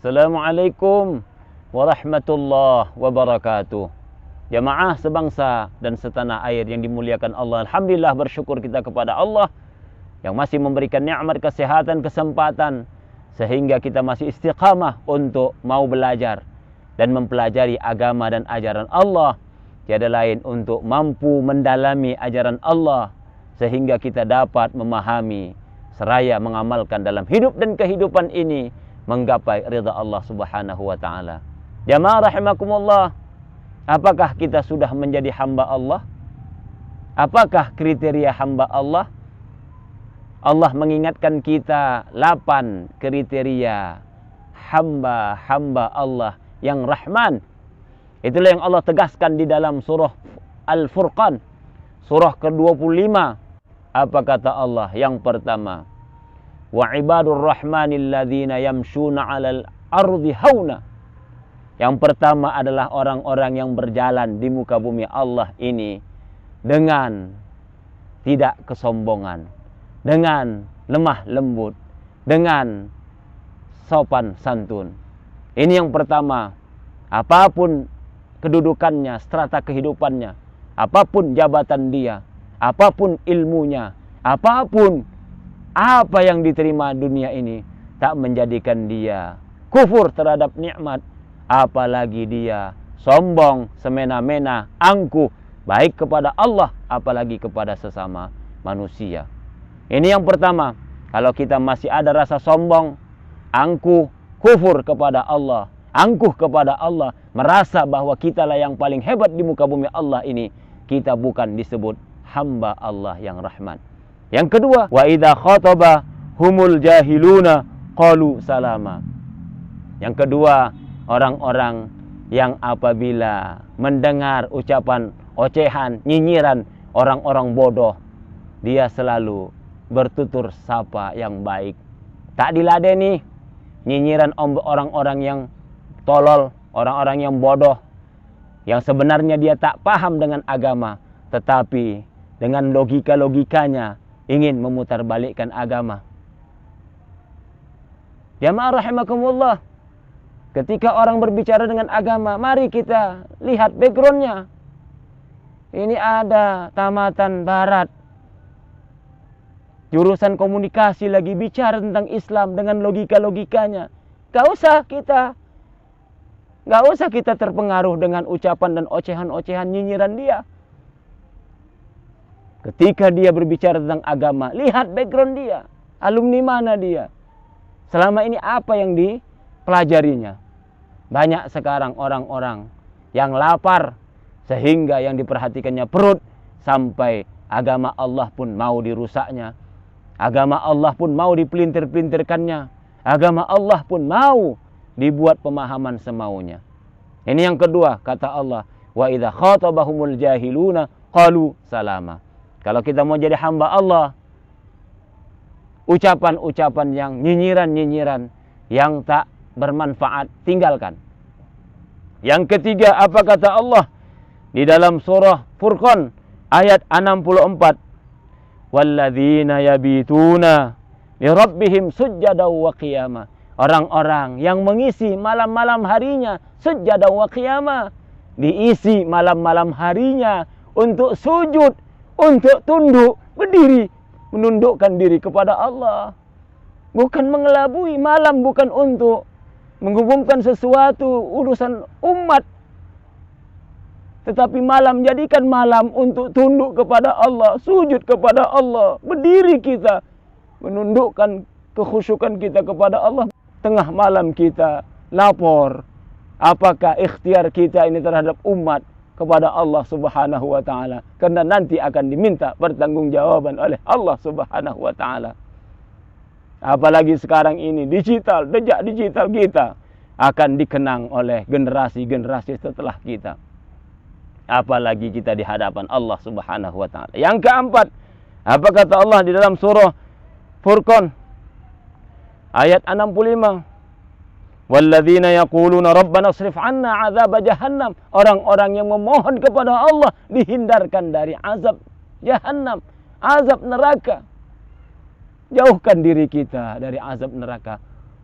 Assalamualaikum warahmatullahi wabarakatuh. Jamaah sebangsa dan setanah air yang dimuliakan Allah, alhamdulillah bersyukur kita kepada Allah yang masih memberikan nikmat kesehatan, kesempatan sehingga kita masih istiqamah untuk mau belajar dan mempelajari agama dan ajaran Allah. Tiada lain untuk mampu mendalami ajaran Allah sehingga kita dapat memahami seraya mengamalkan dalam hidup dan kehidupan ini menggapai ridha Allah Subhanahu wa taala. Jamaah rahimakumullah, apakah kita sudah menjadi hamba Allah? Apakah kriteria hamba Allah? Allah mengingatkan kita 8 kriteria hamba Allah yang Rahman. Itulah yang Allah tegaskan di dalam surah Al-Furqan, surah ke-25. Apa kata Allah? Yang pertama, wa ibadur rahmanil ladzina yamshuna 'alal ardi hauna. Yang pertama adalah orang-orang yang berjalan di muka bumi Allah ini dengan tidak kesombongan, dengan lemah lembut, dengan sopan santun. Ini yang pertama. Apapun kedudukannya, strata kehidupannya, apapun jabatan dia, apapun ilmunya, apapun apa yang diterima dunia ini, tak menjadikan dia kufur terhadap nikmat, apalagi dia sombong, semena-mena, angkuh, baik kepada Allah, apalagi kepada sesama manusia. Ini yang pertama. Kalau kita masih ada rasa sombong, angkuh, kufur kepada Allah, angkuh kepada Allah, merasa bahwa kitalah yang paling hebat di muka bumi Allah ini, kita bukan disebut hamba Allah yang Rahman. Yang kedua, wa idza khataba humul jahiluna qalu salama. Yang kedua, orang-orang yang apabila mendengar ucapan ocehan, nyinyiran orang-orang bodoh, dia selalu bertutur sapa yang baik. Tak diladeni nyinyiran orang-orang yang tolol, orang-orang yang bodoh, yang sebenarnya dia tak paham dengan agama, tetapi dengan logika-logikanya ingin memutarbalikkan agama. Jamaah rahimakumullah, ketika orang berbicara dengan agama, mari kita lihat backgroundnya. Ini ada tamatan barat, jurusan komunikasi lagi bicara tentang Islam dengan logika-logikanya. Gak usah kita terpengaruh dengan ucapan dan ocehan-ocehan nyinyiran dia. Ketika dia berbicara tentang agama, lihat background dia, alumni mana dia, selama ini apa yang dipelajarinya. Banyak sekarang orang-orang yang lapar sehingga yang diperhatikannya perut, sampai agama Allah pun mau dirusaknya, agama Allah pun mau dipelintir-pelintirkannya, agama Allah pun mau dibuat pemahaman semaunya. Ini yang kedua, kata Allah, wa idza khatabahumul jahiluna qalu salama. Kalau kita mau jadi hamba Allah, ucapan-ucapan yang nyinyiran-nyinyiran yang tak bermanfaat, tinggalkan. Yang ketiga, apa kata Allah di dalam surah Furqan ayat 64? Walladzina yabituna li rabbihim sujjadan wa qiyama. Orang-orang yang mengisi malam-malam harinya sujjadan wa qiyama, diisi malam-malam harinya untuk sujud, untuk tunduk, berdiri, menundukkan diri kepada Allah. Bukan mengelabui malam, bukan untuk menghubungkan sesuatu urusan umat, tetapi malam, jadikan malam untuk tunduk kepada Allah, sujud kepada Allah, berdiri kita, menundukkan kekhusyukan kita kepada Allah. Tengah malam kita lapor, apakah ikhtiar kita ini terhadap umat kepada Allah Subhanahu wa taala, karena nanti akan diminta pertanggungjawaban oleh Allah Subhanahu wa taala. Apalagi sekarang ini digital, jejak digital kita akan dikenang oleh generasi-generasi setelah kita. Apalagi kita di hadapan Allah Subhanahu wa taala. Yang keempat, apa kata Allah di dalam surah Furqan ayat 65? Walladzina yaquluna rabbana srif 'anna 'adzab jahannam. Orang-orang yang memohon kepada Allah dihindarkan dari azab jahannam, azab neraka. Jauhkan diri kita dari azab neraka.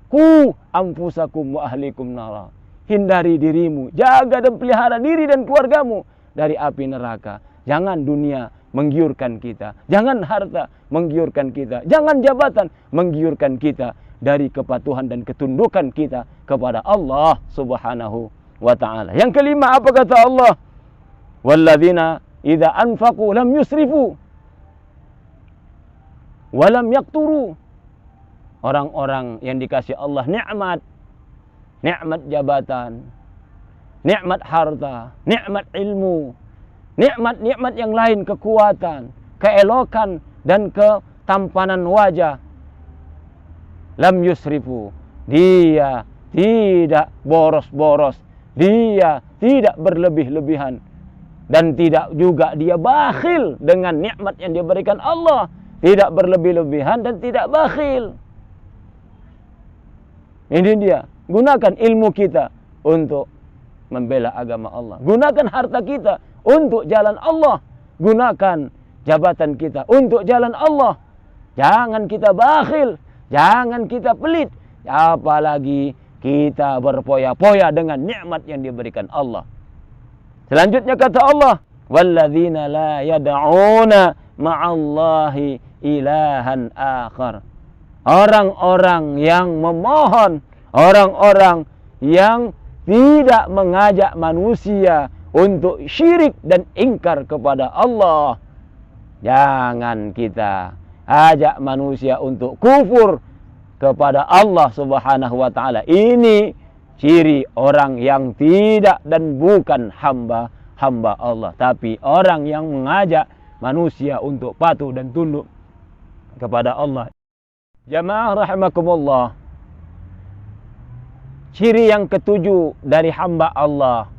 Ku anfusakum wa ahlikum nara. Hindari dirimu, jaga dan pelihara diri dan keluargamu dari api neraka. Jangan dunia menggiurkan kita, jangan harta menggiurkan kita, jangan jabatan menggiurkan kita dari kepatuhan dan ketundukan kita kepada Allah Subhanahu wa ta'ala. Yang kelima, apa kata Allah? Walladzina idza anfaqu lam yusrifu wa lam yaqturu. Orang-orang yang dikasih Allah nikmat jabatan, nikmat harta, nikmat ilmu, nikmat yang lain, kekuatan, keelokan dan ketampanan wajah. Lam yusrifu, dia tidak boros-boros, dia tidak berlebih-lebihan, dan tidak juga dia bakhil dengan nikmat yang diberikan Allah. Tidak berlebih-lebihan dan tidak bakhil. Ini dia, gunakan ilmu kita untuk membela agama Allah. Gunakan harta kita untuk jalan Allah. Gunakan jabatan kita untuk jalan Allah. Jangan kita bakhil, jangan kita pelit, apalagi kita berpoya-poya dengan nikmat yang diberikan Allah. Selanjutnya kata Allah, walladzina la yad'una ma'allahi ilahan akhar. Orang-orang yang memohon, orang-orang yang tidak mengajak manusia untuk syirik dan ingkar kepada Allah. Jangan kita ajak manusia untuk kufur kepada Allah Subhanahu wa ta'ala. Ini ciri orang yang tidak dan bukan hamba Allah, tapi orang yang mengajak manusia untuk patuh dan tunduk kepada Allah. Jamaah rahimakumullah, ciri yang ketujuh dari hamba Allah,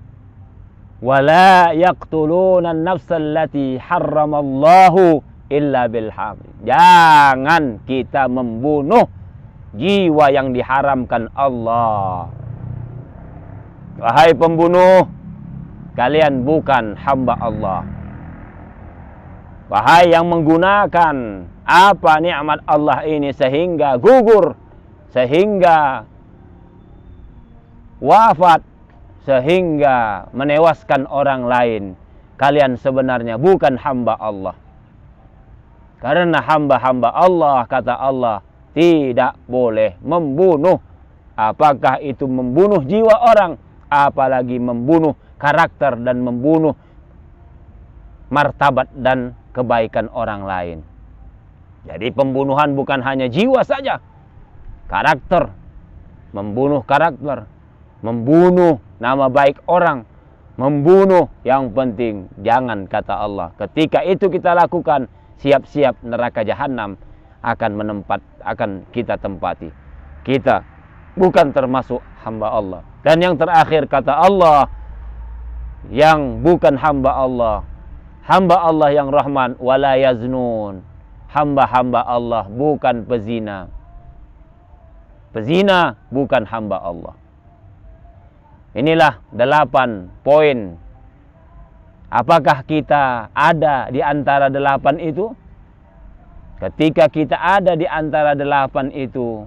wala yaqtuluna an-nafsa allati harramallahu illa bil haqq. Jangan kita membunuh jiwa yang diharamkan Allah. Wahai pembunuh, kalian bukan hamba Allah. Wahai yang menggunakan apa nikmat Allah ini sehingga gugur, sehingga wafat, sehingga menewaskan orang lain, kalian sebenarnya bukan hamba Allah. Karena hamba-hamba Allah, kata Allah, tidak boleh membunuh. Apakah itu membunuh jiwa orang, apalagi membunuh karakter dan membunuh martabat dan kebaikan orang lain. Jadi pembunuhan bukan hanya jiwa saja, karakter, membunuh karakter, membunuh nama baik orang, membunuh. Yang penting jangan, kata Allah, ketika itu kita lakukan, siap-siap neraka jahanam akan kita tempati. Kita bukan termasuk hamba Allah. Dan yang terakhir kata Allah, yang bukan hamba Allah yang Rahman, wala yaznun. Hamba-hamba Allah bukan pezina. Pezina bukan hamba Allah. Inilah 8 poin. Apakah kita ada di antara 8 itu? Ketika kita ada di antara 8 itu,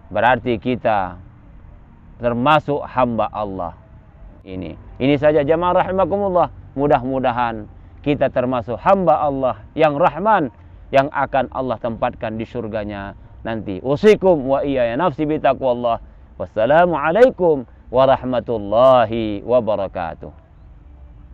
berarti kita termasuk hamba Allah. Ini saja jamaah rahimakumullah. Mudah-mudahan kita termasuk hamba Allah yang Rahman, yang akan Allah tempatkan di surganya nanti. Usikum wa iyaya nafsi bitaqwallah. Wassalamualaikum warahmatullahi wabarakatuh.